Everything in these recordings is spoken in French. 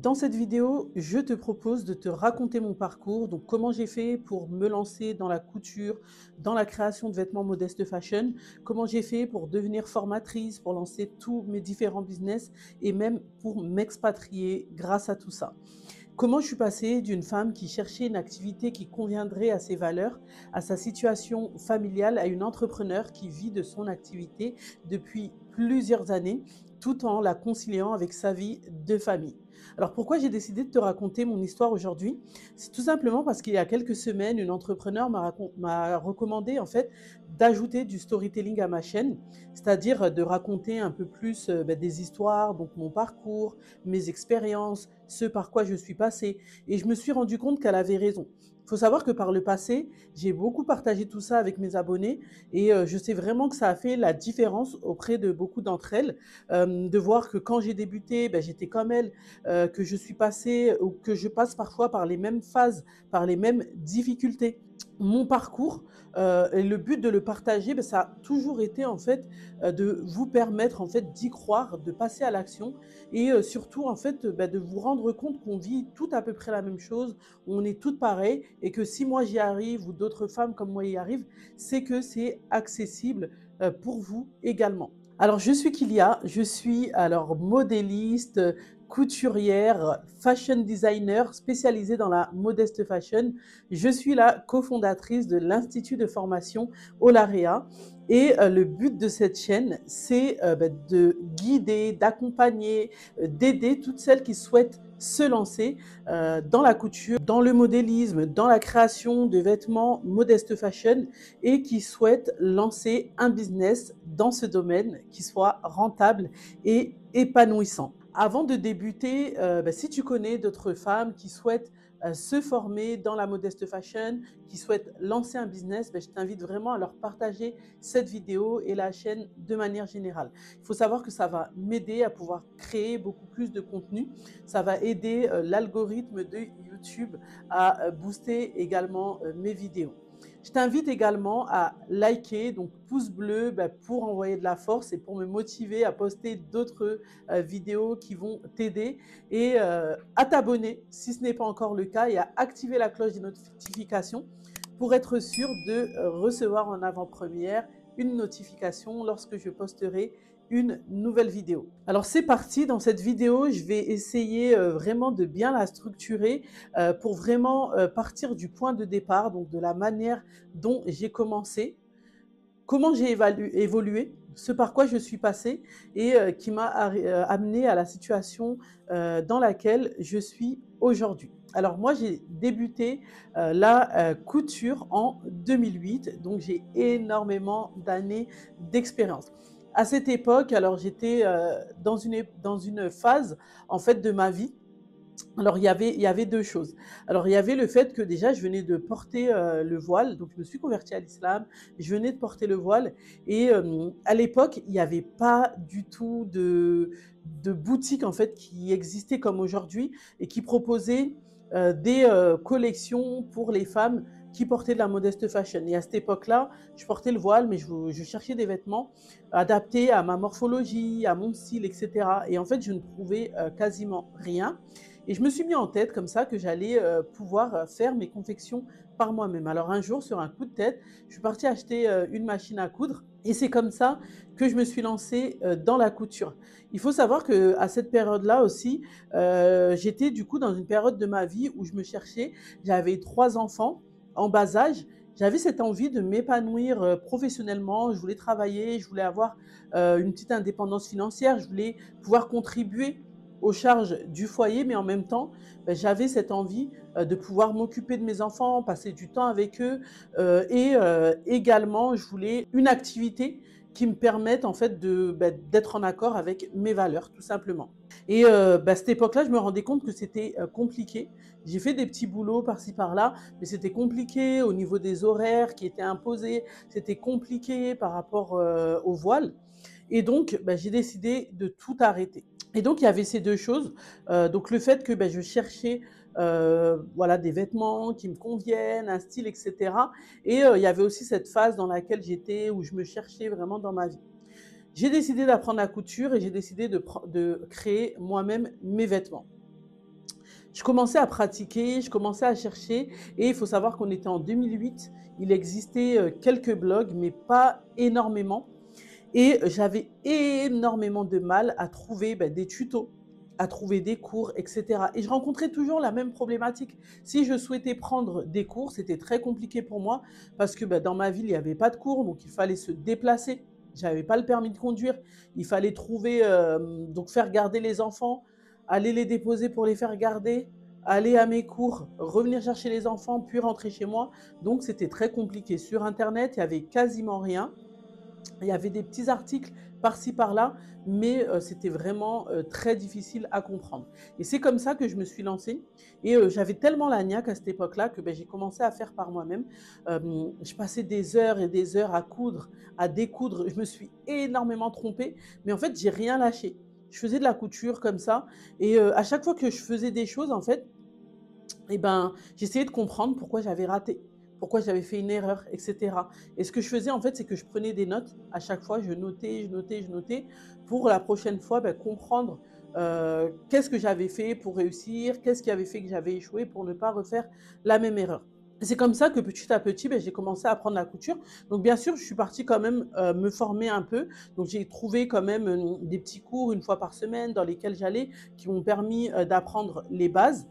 Dans cette vidéo, je te propose de te raconter mon parcours, donc comment j'ai fait pour me lancer dans la couture, dans la création de vêtements modeste fashion, comment j'ai fait pour devenir formatrice, pour lancer tous mes différents business et même pour m'expatrier grâce à tout ça. Comment je suis passée d'une femme qui cherchait une activité qui conviendrait à ses valeurs, à sa situation familiale, à une entrepreneur qui vit de son activité depuis plusieurs années, tout en la conciliant avec sa vie de famille. Alors pourquoi j'ai décidé de te raconter mon histoire aujourd'hui? C'est tout simplement parce qu'il y a quelques semaines, une entrepreneur m'a recommandé en fait d'ajouter du storytelling à ma chaîne, c'est-à-dire de raconter un peu plus des histoires, donc mon parcours, mes expériences, ce par quoi je suis passée. Et je me suis rendu compte qu'elle avait raison. Il faut savoir que par le passé, j'ai beaucoup partagé tout ça avec mes abonnés et je sais vraiment que ça a fait la différence auprès de beaucoup d'entre elles, de voir que quand j'ai débuté, j'étais comme elles, que je suis passée ou que je passe parfois par les mêmes phases, par les mêmes difficultés. Mon parcours et le but de le partager, ça a toujours été en fait de vous permettre en fait d'y croire, de passer à l'action et surtout en fait de vous rendre compte qu'on vit tout à peu près la même chose, on est toutes pareilles et que si moi j'y arrive ou d'autres femmes comme moi y arrivent, c'est que c'est accessible pour vous également. Alors je suis Kilia, je suis alors modéliste, couturière, fashion designer spécialisée dans la modeste fashion. Je suis la cofondatrice de l'Institut de formation Olarea et le but de cette chaîne, c'est de guider, d'accompagner, d'aider toutes celles qui souhaitent se lancer dans la couture, dans le modélisme, dans la création de vêtements modeste fashion et qui souhaitent lancer un business dans ce domaine qui soit rentable et épanouissant. Avant de débuter, si tu connais d'autres femmes qui souhaitent se former dans la modeste fashion, qui souhaitent lancer un business, je t'invite vraiment à leur partager cette vidéo et la chaîne de manière générale. Il faut savoir que ça va m'aider à pouvoir créer beaucoup plus de contenu. Ça va aider l'algorithme de YouTube à booster également mes vidéos. Je t'invite également à liker, donc pouce bleu pour envoyer de la force et pour me motiver à poster d'autres vidéos qui vont t'aider et à t'abonner si ce n'est pas encore le cas et à activer la cloche des notifications pour être sûr de recevoir en avant-première une notification lorsque je posterai une nouvelle vidéo. Alors c'est parti, dans cette vidéo, je vais essayer vraiment de bien la structurer pour vraiment partir du point de départ, donc de la manière dont j'ai commencé, comment j'ai évolué, ce par quoi je suis passée et qui m'a amené à la situation dans laquelle je suis aujourd'hui. Alors moi, j'ai débuté la couture en 2008, donc j'ai énormément d'années d'expérience. À cette époque, alors j'étais dans une phase en fait de ma vie. Alors, il y avait deux choses. Alors, il y avait le fait que déjà, je venais de porter le voile, donc je me suis convertie à l'islam, je venais de porter le voile et à l'époque, il n'y avait pas du tout de boutique en fait qui existait comme aujourd'hui et qui proposait des collections pour les femmes qui portaient de la modeste fashion. Et à cette époque-là, je portais le voile, mais je cherchais des vêtements adaptés à ma morphologie, à mon style, etc. Et en fait, je ne trouvais quasiment rien. Et je me suis mis en tête comme ça que j'allais pouvoir faire mes confections par moi-même. Alors un jour, sur un coup de tête, je suis partie acheter une machine à coudre et c'est comme ça que je me suis lancée dans la couture. Il faut savoir qu'à cette période-là aussi, j'étais du coup dans une période de ma vie où je me cherchais. J'avais 3 enfants en bas âge. J'avais cette envie de m'épanouir professionnellement. Je voulais travailler, je voulais avoir une petite indépendance financière, je voulais pouvoir contribuer aux charges du foyer, mais en même temps, j'avais cette envie de pouvoir m'occuper de mes enfants, passer du temps avec eux et également, je voulais une activité qui me permette en fait d'être en accord avec mes valeurs, tout simplement. Et à cette époque-là, je me rendais compte que c'était compliqué. J'ai fait des petits boulots par-ci par-là, mais c'était compliqué au niveau des horaires qui étaient imposés. C'était compliqué par rapport au voile. Et donc, j'ai décidé de tout arrêter. Et donc, il y avait ces deux choses. Donc, le fait que je cherchais voilà, des vêtements qui me conviennent, un style, etc. Et il y avait aussi cette phase dans laquelle j'étais, où je me cherchais vraiment dans ma vie. J'ai décidé d'apprendre la couture et j'ai décidé de créer moi-même mes vêtements. Je commençais à pratiquer, je commençais à chercher et il faut savoir qu'on était en 2008. Il existait, quelques blogs, mais pas énormément et j'avais énormément de mal à trouver, des tutos, à trouver des cours et cetera et je rencontrais toujours la même problématique. Si je souhaitais prendre des cours, c'était très compliqué pour moi parce que, dans ma ville, il y avait pas de cours, donc il fallait se déplacer. J'avais pas le permis de conduire. Il fallait trouver, donc faire garder les enfants, aller les déposer pour les faire garder, aller à mes cours, revenir chercher les enfants, puis rentrer chez moi. Donc c'était très compliqué. Sur internet, il y avait quasiment rien. Il y avait des petits articles par-ci par-là, mais c'était vraiment, très difficile à comprendre et c'est comme ça que je me suis lancée et j'avais tellement la niaque à cette époque-là que, j'ai commencé à faire par moi-même. Je passais des heures et des heures à coudre, à découdre. Je me suis énormément trompée, mais en fait, j'ai rien lâché. Je faisais de la couture comme ça et à chaque fois que je faisais des choses, en fait, j'essayais de comprendre pourquoi j'avais raté, pourquoi j'avais fait une erreur, et cetera. Et ce que je faisais, en fait, c'est que je prenais des notes. À chaque fois, je notais, je notais, je notais pour la prochaine fois, comprendre, qu'est-ce que j'avais fait pour réussir, qu'est-ce qui avait fait que j'avais échoué pour ne pas refaire la même erreur. C'est comme ça que petit à petit, j'ai commencé à apprendre la couture. Donc bien sûr, je suis partie quand même, me former un peu. Donc j'ai trouvé quand même, des petits cours une fois par semaine dans lesquels j'allais, qui m'ont permis, d'apprendre les bases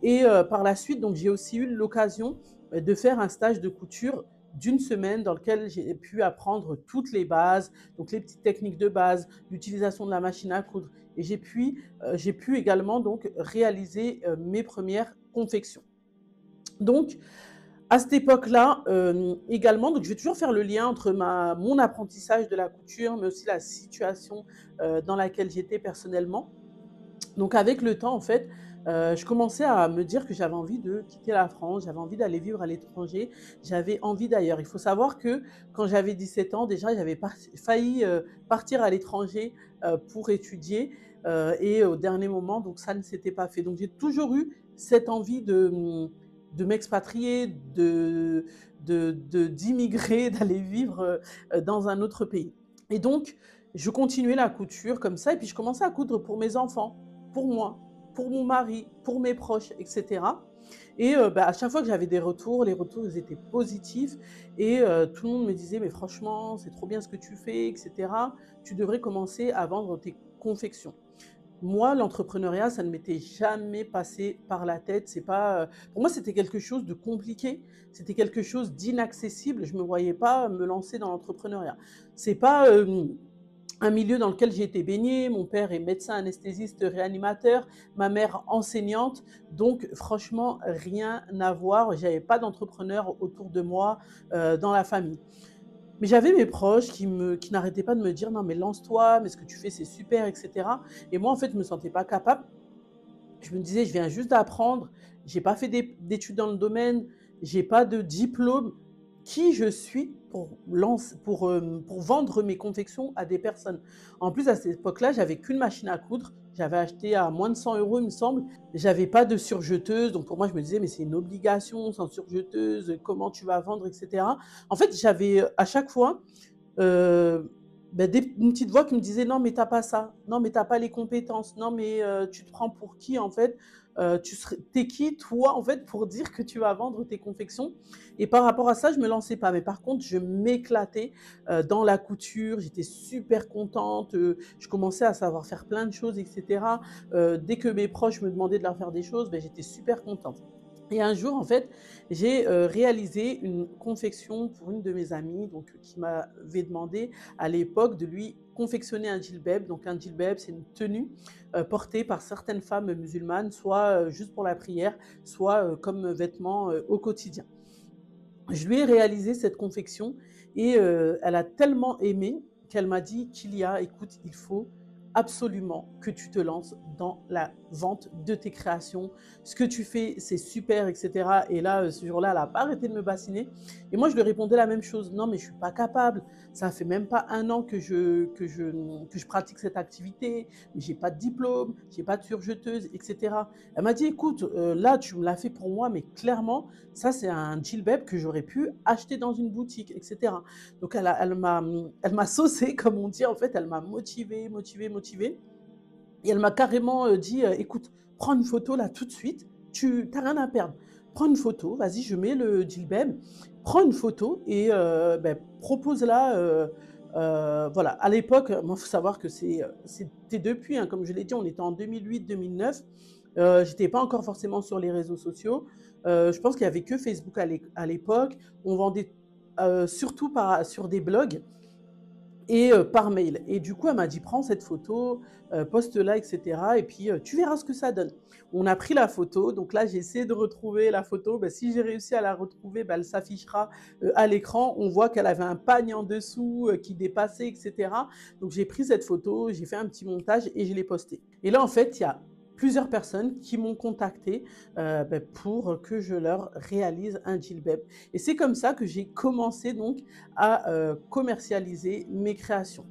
et par la suite, donc j'ai aussi eu l'occasion, de faire un stage de couture d'une semaine dans lequel j'ai pu apprendre toutes les bases, donc les petites techniques de base, l'utilisation de la machine à coudre et j'ai pu également donc réaliser, mes premières confections. Donc à cette époque-là, également, donc je vais toujours faire le lien entre mon apprentissage de la couture, mais aussi la situation, dans laquelle j'étais personnellement. Donc avec le temps, en fait, je commençais à me dire que j'avais envie de quitter la France, j'avais envie d'aller vivre à l'étranger, j'avais envie d'ailleurs. Il faut savoir que quand j'avais 17 ans, déjà, j'avais failli, partir à l'étranger, pour étudier, et au dernier moment, donc ça ne s'était pas fait. Donc j'ai toujours eu cette envie de m'expatrier, d'immigrer, d'aller vivre, dans un autre pays et donc je continuais la couture comme ça et puis je commençais à coudre pour mes enfants, pour moi, pour mon mari, pour mes proches, et cetera et à chaque fois que j'avais des retours, les retours, ils étaient positifs et tout le monde me disait: «Mais franchement, c'est trop bien ce que tu fais et cetera. Tu devrais commencer à vendre tes confections». Moi, l'entrepreneuriat, ça ne m'était jamais passé par la tête. C'est pas, pour moi, c'était quelque chose de compliqué, c'était quelque chose d'inaccessible. Je me voyais pas me lancer dans l'entrepreneuriat. C'est pas, un milieu dans lequel j'ai été baignée. Mon père est médecin anesthésiste réanimateur, ma mère enseignante, donc franchement rien à voir. J'avais pas d'entrepreneur autour de moi, dans la famille. Mais j'avais mes proches qui n'arrêtaient pas de me dire: «Non mais lance-toi, mais ce que tu fais c'est super» et cetera et moi en fait je me sentais pas capable. Je me disais: «Je viens juste d'apprendre, j'ai pas fait d'études dans le domaine, j'ai pas de diplôme. Qui je suis pour vendre mes confections à des personnes?» En plus, à cette époque-là, j'avais qu'une machine à coudre. J'avais acheté à moins de 100 €, il me semble. J'avais pas de surjeteuse, donc pour moi, je me disais: «Mais c'est une obligation, sans surjeteuse, comment tu vas vendre?» et cetera. En fait, j'avais, à chaque fois, une petite voix qui me disait: «Non mais t'as pas ça, non mais t'as pas les compétences, non mais tu te prends pour qui en fait? Tu qui toi en fait pour dire que tu vas vendre tes confections?» et par rapport à ça, je me lançais pas. Mais par contre, je m'éclatais, dans la couture, j'étais super contente, je commençais à savoir faire plein de choses et cetera. Dès que mes proches me demandaient de leur faire des choses, j'étais super contente. Et un jour, en fait, j'ai, réalisé une confection pour une de mes amies, donc qui m'avait demandé à l'époque de lui confectionner un djilbeb. Donc un djilbeb, c'est une tenue, portée par certaines femmes musulmanes, soit, juste pour la prière, soit, comme vêtement, au quotidien. Je lui ai réalisé cette confection et elle a tellement aimé qu'elle m'a dit: «Kilia, écoute, il faut absolument que tu te lances dans la vente de tes créations. Ce que tu fais, c'est super» et cetera et là, ce jour-là, elle a pas arrêté de me bassiner et moi, je lui répondais la même chose: «Non, mais je suis pas capable. Ça fait même pas un an que je pratique cette activité, mais j'ai pas de diplôme, j'ai pas de surjeteuse» et cetera. Elle m'a dit: «Écoute, là, tu me l'as fait pour moi, mais clairement, ça, c'est un djilbeb que j'aurais pu acheter dans une boutique» et cetera. Donc elle m'a saucée comme on dit, en fait, elle m'a motivée, motivée, motivée et elle m'a carrément, dit: «Écoute, prends une photo là tout de suite, tu n'as rien à perdre. Prends une photo, vas-y, je mets le djellab, prends une photo et propose-la, voilà. À l'époque, moi, il faut savoir que c'était depuis, hein, comme je l'ai dit, on était en 2008-2009. J'étais pas encore forcément sur les réseaux sociaux. Je pense qu'il y avait que Facebook à l'époque. On vendait, surtout sur des blogs et par mail. Et du coup, elle m'a dit: «Prends cette photo, poste-la et cetera et puis, tu verras ce que ça donne». On a pris la photo, donc là, j'ai essayé de retrouver la photo. Bah, si j'ai réussi à la retrouver, bah, elle s'affichera, à l'écran. On voit qu'elle avait un pagne en dessous, qui dépassait et cetera. Donc j'ai pris cette photo, j'ai fait un petit montage et je l'ai postée. Et là, en fait, il y a plusieurs personnes qui m'ont contactée, pour que je leur réalise un djellab. Et c'est comme ça que j'ai commencé donc à commercialiser mes créations.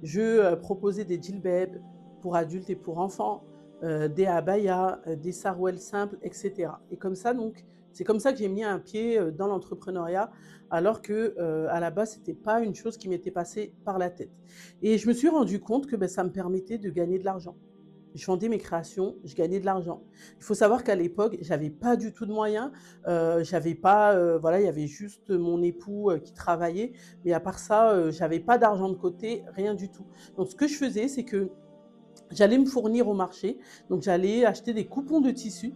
Je proposais des djellabs pour adultes et pour enfants, des abayas, des sarouels simples, etc. Et comme ça, donc, c'est comme ça que j'ai mis un pied dans l'entrepreneuriat, alors que à la base, c'était pas une chose qui m'était passée par la tête. Et je me suis rendu compte que ça me permettait de gagner de l'argent. Je vendais mes créations, je gagnais de l'argent. Il faut savoir qu'à l'époque, j'avais pas du tout de moyens, j'avais pas, voilà, il y avait juste mon époux, qui travaillait, mais à part ça, j'avais pas d'argent de côté, rien du tout. Donc ce que je faisais, c'est que j'allais me fournir au marché, donc j'allais acheter des coupons de tissu.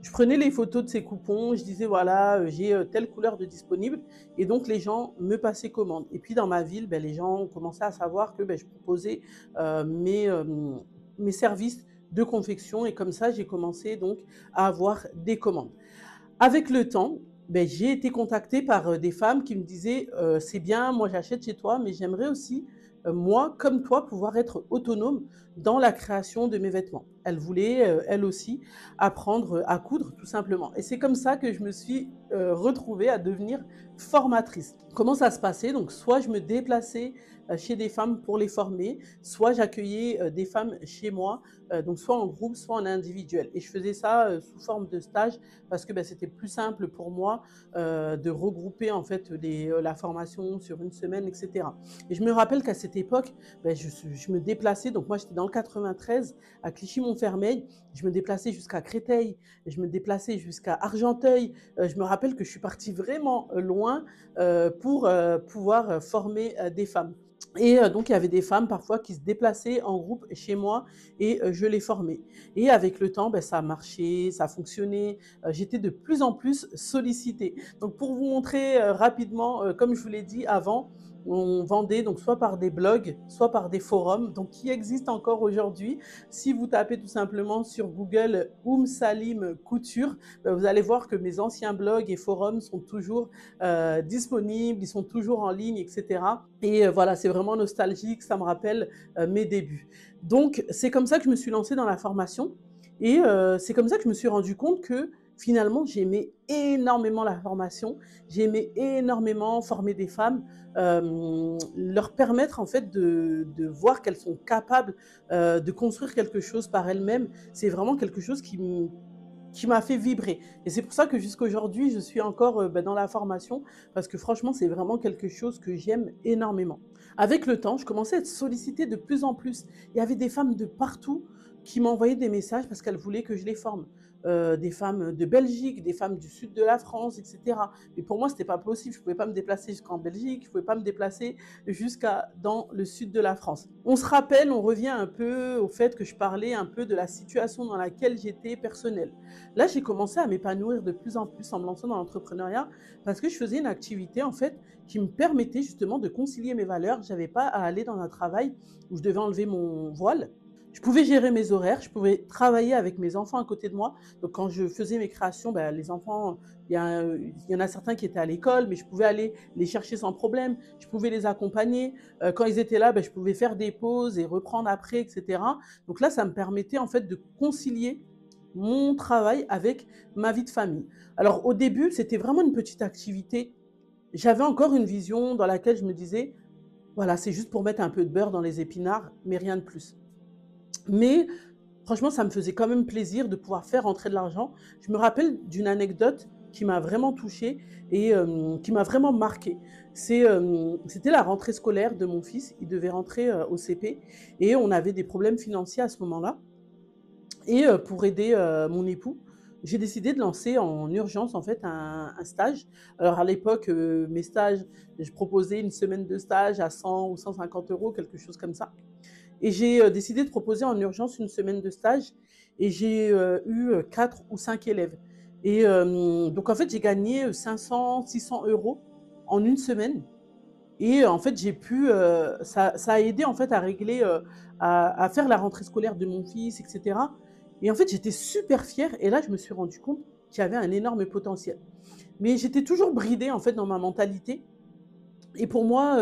Je prenais les photos de ces coupons, je disais: «Voilà, j'ai, telle couleur de disponible» et donc les gens me passaient commande et puis dans ma ville, les gens ont commencé à savoir que, je proposais, heu, mes, hem, mes services de confection et comme ça, j'ai commencé donc à avoir des commandes. Avec le temps, j'ai été contactée par, des femmes qui me disaient: «C'est bien, moi j'achète chez toi, mais j'aimerais aussi, moi, comme toi, pouvoir être autonome dans la création de mes vêtements». Elles voulaient, elles aussi, apprendre, à coudre tout simplement et c'est comme ça que je me suis, retrouvée à devenir formatrice. Comment ça se passait? Donc soit je me déplaçais, chez des femmes pour les former, soit j'accueillais, des femmes chez moi, donc soit en groupe, soit en individuel et je faisais ça, sous forme de stage parce que, c'était plus simple pour moi, de regrouper en fait la formation sur une semaine et cetera et je me rappelle qu'à cette époque, je me déplaçais donc moi j'étais dans le 93 à Clichy-Montfermeil, je me déplaçais jusqu'à Créteil, je me déplaçais jusqu'à Argenteuil, je me rappelle que je suis partie vraiment, loin, pour, pouvoir, former, des femmes et donc il y avait des femmes parfois qui se déplaçaient en groupe chez moi et je les formais et avec le temps, ça a marché, ça a fonctionné, j'étais de plus en plus sollicitée. Donc pour vous montrer, rapidement, comme je vous l'ai dit avant, on vendait donc soit par des blogs, soit par des forums, donc qui existent encore aujourd'hui. Si vous tapez tout simplement sur Google Salim Couture, vous allez voir que mes anciens blogs et forums sont toujours disponibles, ils sont toujours en ligne, etc. Et voilà, c'est vraiment nostalgique, ça me rappelle mes débuts. Donc c'est comme ça que je me suis lancée dans la formation et c'est comme ça que je me suis rendu compte que finalement j'aimais énormément la formation, j'aimais énormément former des femmes, leur permettre en fait de voir qu'elles sont capables de construire quelque chose par elles-mêmes. C'est vraiment quelque chose qui m'a fait vibrer. Et c'est pour ça que jusqu'à aujourd'hui, je suis encore dans la formation, parce que franchement, c'est vraiment quelque chose que j'aime énormément. Avec le temps, je commençais à être sollicitée de plus en plus. Il y avait des femmes de partout qui m'envoyaient des messages parce qu'elles voulaient que je les forme. Des femmes de Belgique, des femmes du sud de la France, etc. Mais pour moi, ce n'était pas possible. Je ne pouvais pas me déplacer jusqu'en Belgique, je ne pouvais pas me déplacer jusqu'à dans le sud de la France. On se rappelle, on revient un peu au fait que je parlais un peu de la situation dans laquelle j'étais personnelle. Là, j'ai commencé à m'épanouir de plus en plus en me lançant dans l'entrepreneuriat parce que je faisais une activité en fait qui me permettait justement de concilier mes valeurs. Je n'avais pas à aller dans un travail où je devais enlever mon voile. Je pouvais gérer mes horaires, je pouvais travailler avec mes enfants à côté de moi. Donc quand je faisais mes créations, les enfants, il y en a certains qui étaient à l'école, mais je pouvais aller les chercher sans problème. Je pouvais les accompagner. Quand ils étaient là, je pouvais faire des pauses et reprendre après, etc. Donc là, ça me permettait en fait de concilier mon travail avec ma vie de famille. Alors au début, c'était vraiment une petite activité. J'avais encore une vision dans laquelle je me disais, voilà, c'est juste pour mettre un peu de beurre dans les épinards, mais rien de plus. Mais franchement, ça me faisait quand même plaisir de pouvoir faire rentrer de l'argent. Je me rappelle d'une anecdote qui m'a vraiment touchée et qui m'a vraiment marquée. C'était la rentrée scolaire de mon fils. Il devait rentrer au CP et on avait des problèmes financiers à ce moment-là. Et pour aider, mon époux, j'ai décidé de lancer en urgence, en fait, un stage. Alors à l'époque, mes stages, je proposais une semaine de stage à 100 ou 150 €, quelque chose comme ça. Et j'ai, décidé de proposer en urgence une semaine de stage et j'ai, eu, 4 ou 5 élèves. Et donc en fait, j'ai gagné, 500-600 € en une semaine. Et en fait, j'ai pu, ça a aidé en fait à régler, à faire la rentrée scolaire de mon fils et cetera. Et en fait, j'étais super fière et là, je me suis rendue compte qu'il y avait un énorme potentiel. Mais j'étais toujours bridée en fait dans ma mentalité et pour moi,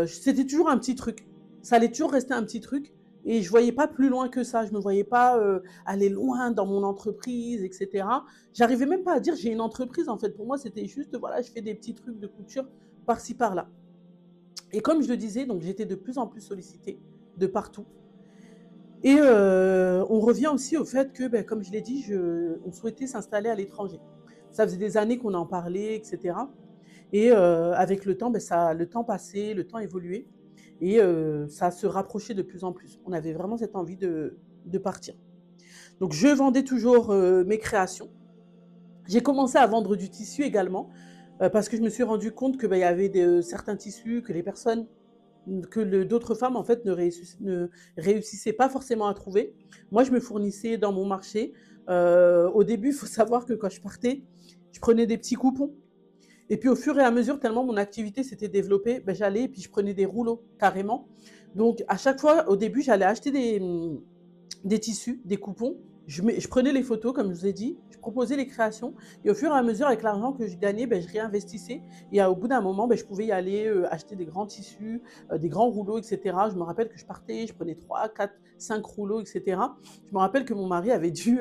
c'était toujours un petit truc. Ça allait toujours rester un petit truc et je voyais pas plus loin que ça. Je me voyais pas, aller loin dans mon entreprise et cetera. J'arrivais même pas à dire: «J'ai une entreprise» en fait. Pour moi, c'était juste, voilà, je fais des petits trucs de couture par-ci par-là. Et comme je le disais, donc j'étais de plus en plus sollicitée de partout. Et on revient aussi au fait que, comme je l'ai dit, on souhaitait s'installer à l'étranger. Ça faisait des années qu'on en parlait, et cetera. Et avec le temps, le temps passait, le temps évoluait et ça se rapprochait de plus en plus. On avait vraiment cette envie de partir. Donc je vendais toujours, mes créations. J'ai commencé à vendre du tissu également, parce que je me suis rendu compte que, il y avait certains tissus que les personnes d'autres femmes en fait ne réussissaient pas forcément à trouver. Moi, je me fournissais dans mon marché. Au début, il faut savoir que quand je partais, je prenais des petits coupons. Et puis au fur et à mesure, tellement mon activité s'était développée, j'allais et puis je prenais des rouleaux carrément. Donc à chaque fois, au début, j'allais acheter des tissus, des coupons. Je prenais les photos, comme je vous ai dit, je proposais les créations. Et au fur et à mesure, avec l'argent que je gagnais, je réinvestissais. Et au bout d'un moment, je pouvais y aller acheter des grands tissus, des grands rouleaux, etc. Je me rappelle que je partais, je prenais 3, 4, 5 rouleaux, etc. Je me rappelle que mon mari avait dû,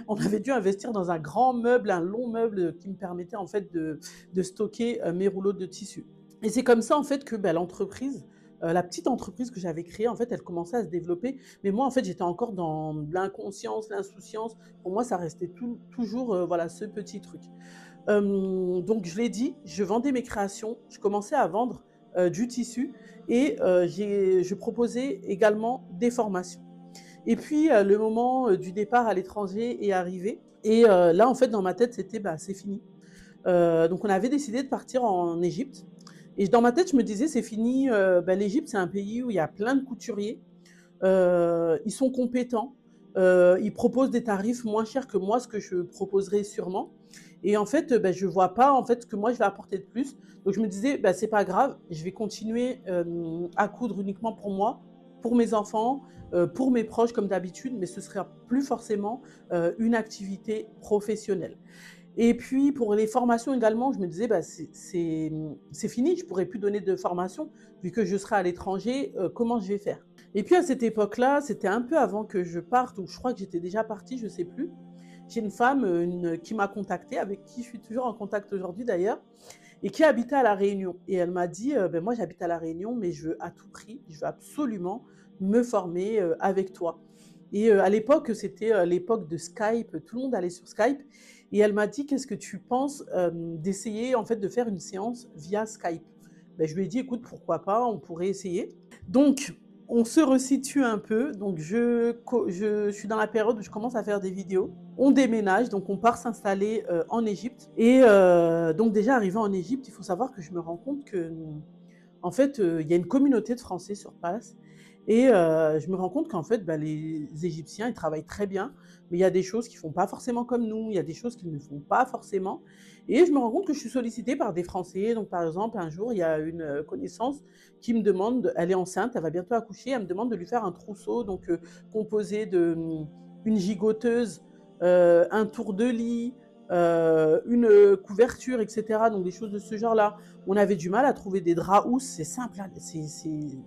on avait dû investir dans un grand meuble, un long meuble qui me permettait en fait de stocker mes rouleaux de tissus. Et c'est comme ça, en fait, que l'entreprise, la petite entreprise que j'avais créée, en fait, elle commençait à se développer. Mais moi, en fait, j'étais encore dans l'inconscience, l'insouciance. Pour moi, ça restait toujours, voilà, ce petit truc. Donc je l'ai dit, je vendais mes créations, je commençais à vendre, du tissu et je proposais également des formations. Et puis, le moment, du départ à l'étranger est arrivé et là, en fait, dans ma tête, c'était: «C'est fini». Donc on avait décidé de partir en Égypte et dans ma tête, je me disais: «C'est fini, l'Égypte, c'est un pays où il y a plein de couturiers, ils sont compétents, ils proposent des tarifs moins chers que moi, ce que je proposerais sûrement et en fait, je vois pas, en fait, ce que moi je vais apporter de plus». Donc je me disais: «C'est pas grave, je vais continuer, à coudre uniquement pour moi, pour mes enfants, pour mes proches comme d'habitude, mais ce sera plus forcément, une activité professionnelle». Et puis pour les formations également, je me disais: c'est fini, je pourrais plus donner de formation vu que je serai à l'étranger, comment je vais faire?» Et puis à cette époque-là, c'était un peu avant que je parte ou je crois que j'étais déjà partie, je sais plus. J'ai une femme, qui m'a contactée, avec qui je suis toujours en contact aujourd'hui d'ailleurs et qui habitait à La Réunion et elle m'a dit: Moi j'habite à La Réunion, mais je veux à tout prix, je veux absolument me former, avec toi». Et à l'époque, c'était, l'époque de Skype, tout le monde allait sur Skype et elle m'a dit: «Qu'est-ce que tu penses, d'essayer en fait de faire une séance via Skype?» Je lui ai dit: «Écoute, pourquoi pas, on pourrait essayer». Donc on se resitue un peu, donc je suis dans la période où je commence à faire des vidéos. On déménage, donc on part s'installer, en Égypte et donc déjà arrivé en Égypte, il faut savoir que je me rends compte que, en fait, il y a une communauté de Français sur place et je me rends compte qu'en fait, les Égyptiens, ils travaillent très bien, mais il y a des choses qu'ils font pas forcément comme nous, il y a des choses qu'ils ne font pas forcément et je me rends compte que je suis sollicitée par des Français. Donc par exemple, un jour, il y a une, connaissance qui me demande, elle est enceinte, elle va bientôt accoucher, elle me demande de lui faire un trousseau donc composé de, une gigoteuse, un tour de lit, une, couverture et cetera, donc des choses de ce genre-là. On avait du mal à trouver des draps housses, c'est simple, hein,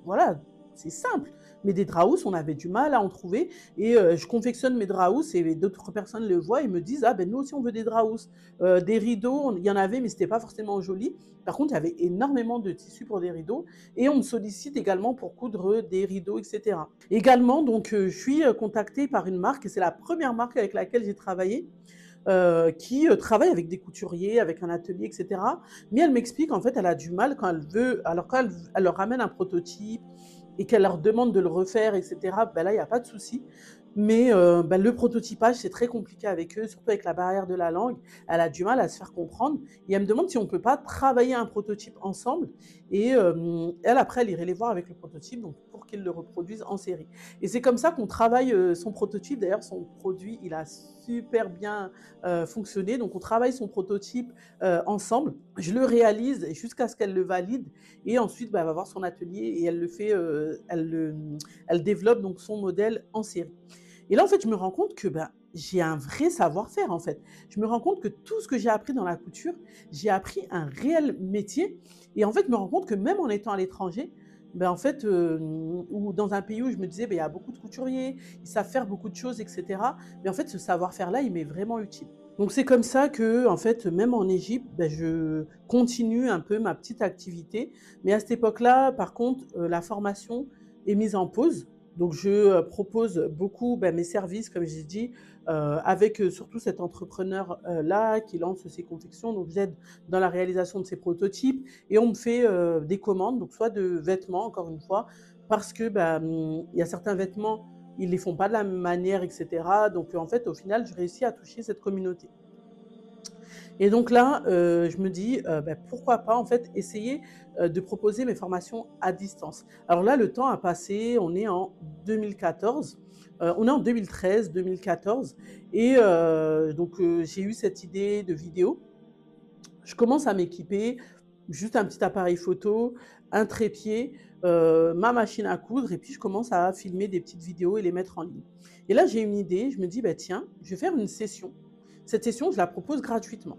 voilà, c'est simple. Mais des draps housses, on avait du mal à en trouver et je confectionne mes draps housses et d'autres personnes le voient et me disent: «Ah nous aussi on veut des draps housses». Des rideaux, il y en avait mais c'était pas forcément joli. Par contre, il y avait énormément de tissus pour des rideaux et on me sollicite également pour coudre des rideaux et cetera. Également donc je suis, contactée par une marque et c'est la première marque avec laquelle j'ai travaillé, qui travaille avec des couturiers, avec un atelier, et cetera. Mais elle m'explique, en fait, elle a du mal quand elle veut, alors quand elle leur ramène un prototype et qu'elle leur demande de le refaire, et cetera, là, il n'y a pas de souci. Mais bah, le prototypage, c'est très compliqué avec eux, surtout avec la barrière de la langue. Elle a du mal à se faire comprendre et elle me demande si on ne peut pas travailler un prototype ensemble et elle, après, elle irait les voir avec le prototype donc pour qu'ils le reproduisent en série. Et c'est comme ça qu'on travaille, son prototype. D'ailleurs, son produit, il a super bien, fonctionné. Donc on travaille son prototype, ensemble. Je le réalise jusqu'à ce qu'elle le valide et ensuite, bah, elle va voir son atelier et elle le fait, elle développe donc son modèle en série. Et là, en fait, je me rends compte que ben, j'ai un vrai savoir-faire, en fait. Je me rends compte que tout ce que j'ai appris dans la couture, j'ai appris un réel métier. Et en fait, je me rends compte que même en étant à l'étranger, ben, en fait, ou dans un pays où je me disais, ben, il y a beaucoup de couturiers, ils savent faire beaucoup de choses, etc. Mais en fait, ce savoir-faire-là, il m'est vraiment utile. Donc c'est comme ça que, en fait, même en Égypte, ben, je continue un peu ma petite activité. Mais à cette époque-là, par contre, la formation est mise en pause. Donc je propose beaucoup bah, mes services, comme j'ai dit, avec surtout cet entrepreneur là qui lance ses confections. Donc j'aide dans la réalisation de ses prototypes et on me fait des commandes, donc soit de vêtements, encore une fois, parce que bah, il y a certains vêtements, ils les font pas de la même manière, etc. Donc en fait, au final, je réussis à toucher cette communauté. Et donc là, je me dis, bah, pourquoi pas en fait essayer, de proposer mes formations à distance. Alors là, le temps a passé, on est en 2014, on est en 2013-2014 et donc j'ai eu cette idée de vidéo. Je commence à m'équiper, juste un petit appareil photo, un trépied, ma machine à coudre et puis je commence à filmer des petites vidéos et les mettre en ligne. Et là, j'ai une idée, je me dis: «Bah, tiens, je vais faire une session». Cette session, je la propose gratuitement.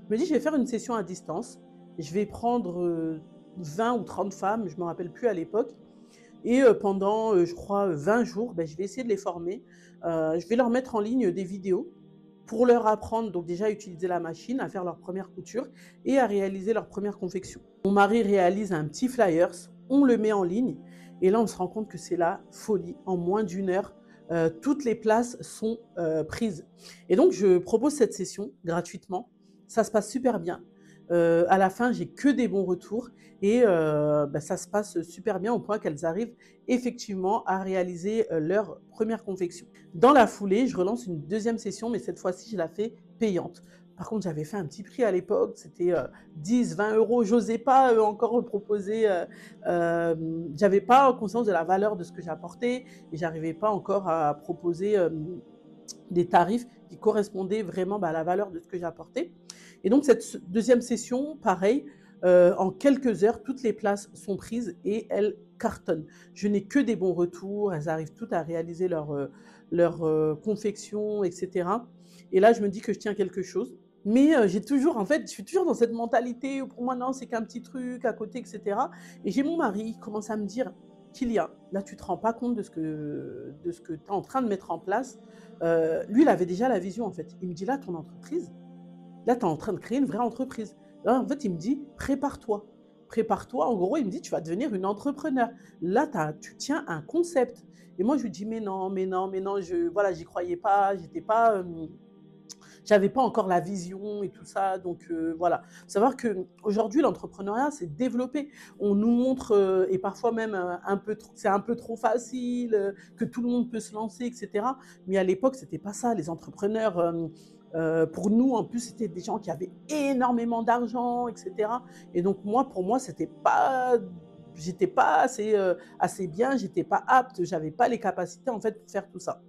Je me dis: «Je vais faire une session à distance». Je vais prendre, 20 ou 30 femmes, je ne me rappelle plus à l'époque et pendant, je crois, 20 jours, bah, je vais essayer de les former. Je vais leur mettre en ligne des vidéos pour leur apprendre donc déjà à utiliser la machine, à faire leur première couture et à réaliser leur première confection. Mon mari réalise un petit flyers, on le met en ligne et là on se rend compte que c'est la folie. En moins d'une heure, toutes les places sont prises. Et donc je propose cette session gratuitement. Ça se passe super bien. À la fin, j'ai que des bons retours et bah, ça se passe super bien au point qu'elles arrivent effectivement à réaliser leur première confection. Dans la foulée, je relance une deuxième session, mais cette fois-ci, je la fais payante. Par contre, j'avais fait un petit prix à l'époque, c'était 10, 20 euros. J'osais pas encore proposer, j'avais pas conscience de la valeur de ce que j'apportais et j'arrivais pas encore à proposer des tarifs qui correspondaient vraiment bah, à la valeur de ce que j'apportais. Et donc, cette deuxième session, pareil, en quelques heures, toutes les places sont prises et elles cartonnent. Je n'ai que des bons retours, elles arrivent toutes à réaliser leur confection, etc. Et là, je me dis que je tiens quelque chose. Mais j'ai toujours, en fait, je suis toujours dans cette mentalité où pour moi, non, c'est qu'un petit truc à côté, etc. Et j'ai mon mari qui commence à me dire, Kylian, là, tu ne te rends pas compte de ce que tu es en train de mettre en place. Lui, il avait déjà la vision, en fait. Il me dit, là, ton entreprise, là, tu es en train de créer une vraie entreprise. Là, en fait, il me dit, prépare-toi. Prépare-toi. En gros, il me dit, tu vas devenir une entrepreneur. Là, tu tiens un concept. Et moi, je lui dis, mais non, mais non, mais non, voilà, j'y croyais pas, j'étais pas, j'avais pas encore la vision et tout ça. Donc voilà. Faut savoir qu'aujourd'hui, l'entrepreneuriat, c'est développé. On nous montre, et parfois même c'est un peu trop facile, que tout le monde peut se lancer, etc. Mais à l'époque, c'était pas ça. Les entrepreneurs, pour nous, en plus, c'était des gens qui avaient énormément d'argent, etc. Et donc moi, pour moi, j'étais pas assez bien, j'étais pas apte, j'avais pas les capacités en fait pour faire tout ça.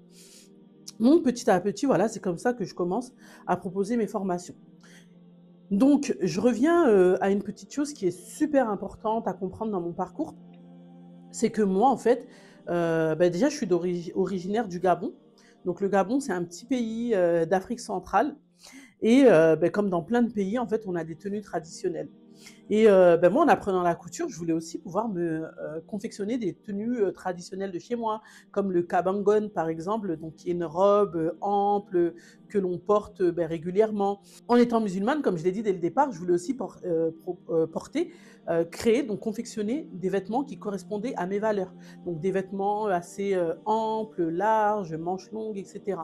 Donc petit à petit, voilà, c'est comme ça que je commence à proposer mes formations. Donc je reviens, à une petite chose qui est super importante à comprendre dans mon parcours, c'est que moi en fait, bah, déjà je suis originaire du Gabon. Donc le Gabon, c'est un petit pays, d'Afrique centrale et beh, comme dans plein de pays, en fait, on a des tenues traditionnelles. Et ben moi, en apprenant la couture, je voulais aussi pouvoir me confectionner des tenues traditionnelles de chez moi, comme le kabangon, par exemple, donc qui est une robe ample que l'on porte ben, régulièrement. En étant musulmane, comme je l'ai dit dès le départ, je voulais aussi porter, créer, donc confectionner des vêtements qui correspondaient à mes valeurs. Donc des vêtements assez amples, larges, manches longues, etc.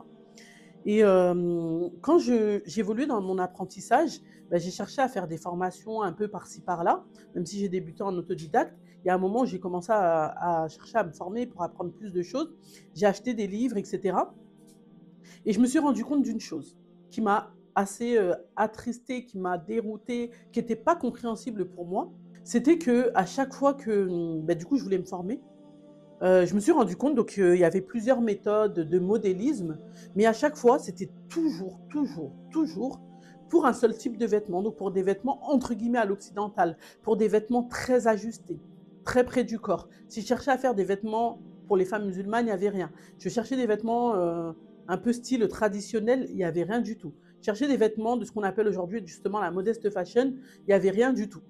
Et quand j'évoluais dans mon apprentissage, bah, j'ai cherché à faire des formations un peu par-ci par-là, même si j'ai débuté en autodidacte. il y a un moment où j'ai commencé à chercher à me former pour apprendre plus de choses. J'ai acheté des livres, etc. Et je me suis rendu compte d'une chose qui m'a assez attristée, qui m'a déroutée, qui n'était pas compréhensible pour moi. C'était que à chaque fois que du coup, je voulais me former, je me suis rendu compte donc il y avait plusieurs méthodes de modélisme, mais à chaque fois, c'était toujours, toujours, toujours pour un seul type de vêtements, donc pour des vêtements entre guillemets «à l'occidental», pour des vêtements très ajustés, très près du corps. Si je cherchais à faire des vêtements pour les femmes musulmanes, il n'y avait rien. Je cherchais des vêtements, un peu style traditionnel, il n'y avait rien du tout. Je cherchais des vêtements de ce qu'on appelle aujourd'hui justement la modeste fashion, il n'y avait rien du tout.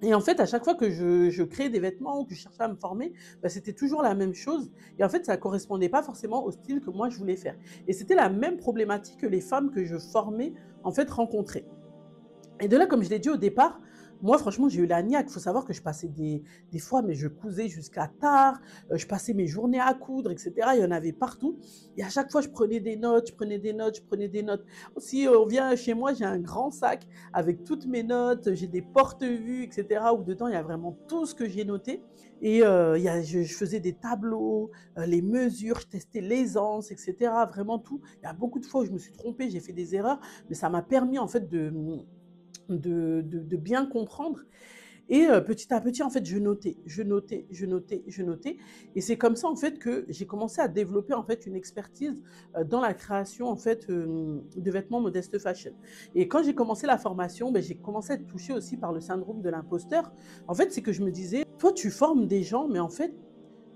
Et en fait, à chaque fois que je créais des vêtements ou que je cherchais à me former, c'était toujours la même chose. Et en fait, ça ne correspondait pas forcément au style que moi je voulais faire. Et c'était la même problématique que les femmes que je formais en fait rencontraient. Et de là, comme je l'ai dit au départ, moi, franchement, j'ai eu la niaque. Il faut savoir que je passais des fois, mais je cousais jusqu'à tard. Je passais mes journées à coudre, etc. Il y en avait partout. Et à chaque fois, je prenais des notes, je prenais des notes, je prenais des notes. Si on vient chez moi, j'ai un grand sac avec toutes mes notes. J'ai des porte-vues, etc. où dedans, il y a vraiment tout ce que j'ai noté. Et je faisais des tableaux, les mesures, je testais l'aisance, etc. Vraiment tout. Il y a beaucoup de fois où je me suis trompée, j'ai fait des erreurs, mais ça m'a permis en fait de bien comprendre. Et petit à petit, en fait, je notais, je notais, je notais, je notais. Et c'est comme ça, en fait, que j'ai commencé à développer, en fait, une expertise dans la création, en fait, de vêtements modeste fashion. Et quand j'ai commencé la formation, j'ai commencé à être touchée aussi par le syndrome de l'imposteur. En fait, c'est que je me disais, toi, tu formes des gens, mais en fait,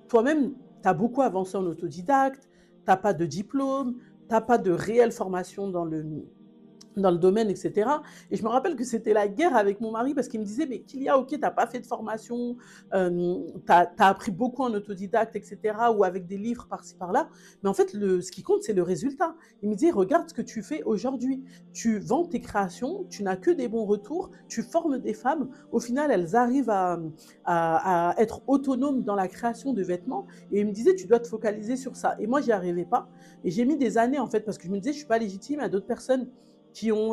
toi-même, tu as beaucoup avancé en autodidacte, tu n'as pas de diplôme, tu n'as pas de réelle formation dans le domaine, etc. Et je me rappelle que c'était la guerre avec mon mari parce qu'il me disait, mais Kylia, ok, tu n'as pas fait de formation, tu as appris beaucoup en autodidacte, etc. ou avec des livres par-ci, par-là. Mais en fait, ce qui compte, c'est le résultat. Il me disait, regarde ce que tu fais aujourd'hui. Tu vends tes créations, tu n'as que des bons retours, tu formes des femmes. Au final, elles arrivent à être autonomes dans la création de vêtements. Et il me disait, tu dois te focaliser sur ça. Et moi, j'y arrivais pas. Et j'ai mis des années, en fait, parce que je me disais, je suis pas légitime à d'autres personnes qui ont,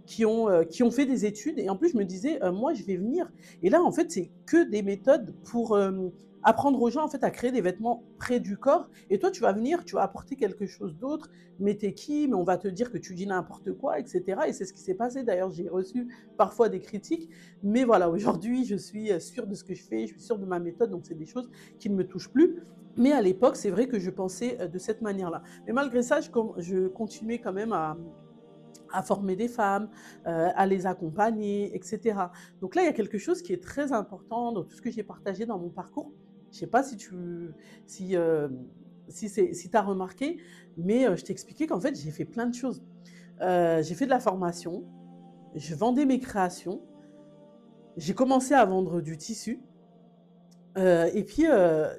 qui ont fait des études. Et en plus, je me disais, moi, je vais venir. Et là, en fait, c'est que des méthodes pour apprendre aux gens en fait, à créer des vêtements près du corps. Et toi, tu vas venir, tu vas apporter quelque chose d'autre. Mais t'es qui? Mais on va te dire que tu dis n'importe quoi, etc. Et c'est ce qui s'est passé. D'ailleurs, j'ai reçu parfois des critiques. Mais voilà, aujourd'hui, je suis sûre de ce que je fais, je suis sûre de ma méthode. Donc, c'est des choses qui ne me touchent plus. Mais à l'époque, c'est vrai que je pensais de cette manière-là. Mais malgré ça, je continuais quand même à former des femmes, à les accompagner, etc. Donc là, il y a quelque chose qui est très important dans tout ce que j'ai partagé dans mon parcours. Je ne sais pas si, si tu as remarqué, mais je t'ai expliqué qu'en fait, j'ai fait plein de choses. J'ai fait de la formation, je vendais mes créations, j'ai commencé à vendre du tissu, et puis,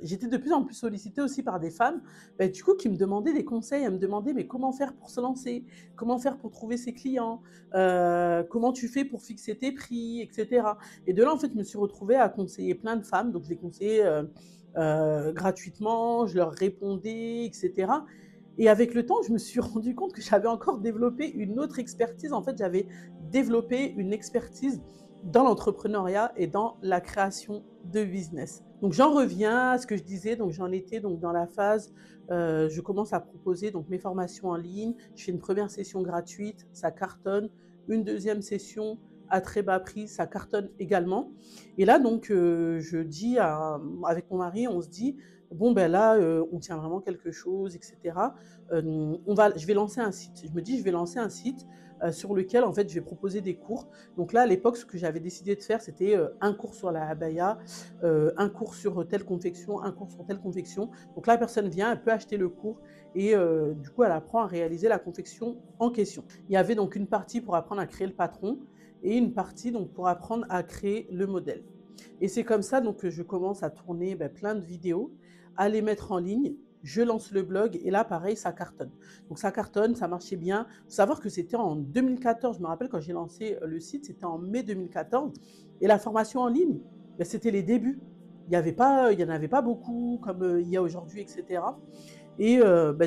j'étais de plus en plus sollicitée aussi par des femmes, du coup, qui me demandaient des conseils. Elles me demandaient: «Mais comment faire pour se lancer? Comment faire pour trouver ses clients? Comment tu fais pour fixer tes prix?» et cetera. Et de là, en fait, je me suis retrouvée à conseiller plein de femmes. Donc je les conseillais, gratuitement, je leur répondais et cetera. Et avec le temps, je me suis rendue compte que j'avais encore développé une autre expertise. En fait, j'avais développé une expertise dans l'entrepreneuriat et dans la création de business. Donc j'en reviens à ce que je disais, donc j'en étais donc dans la phase, je commence à proposer donc mes formations en ligne, je fais une première session gratuite, ça cartonne, une deuxième session à très bas prix, ça cartonne également. Et là donc je dis avec mon mari, on se dit, bon ben là, on tient vraiment quelque chose, etc. Je vais lancer un site. Je me dis, je vais lancer un site sur lequel en fait je vais proposer des cours. Donc là, à l'époque, ce que j'avais décidé de faire, c'était un cours sur la abaya, un cours sur telle confection, un cours sur telle confection. Donc là, la personne vient, elle peut acheter le cours et du coup, elle apprend à réaliser la confection en question. Il y avait donc une partie pour apprendre à créer le patron et une partie donc pour apprendre à créer le modèle. Et c'est comme ça donc que je commence à tourner plein de vidéos, à les mettre en ligne. Je lance le blog et là, pareil, ça cartonne. Donc ça cartonne, ça marchait bien. Il faut savoir que c'était en 2014. Je me rappelle quand j'ai lancé le site, c'était en mai 2014. Et la formation en ligne, c'était les débuts. Il n'y en avait pas beaucoup comme il y a aujourd'hui, etc. Et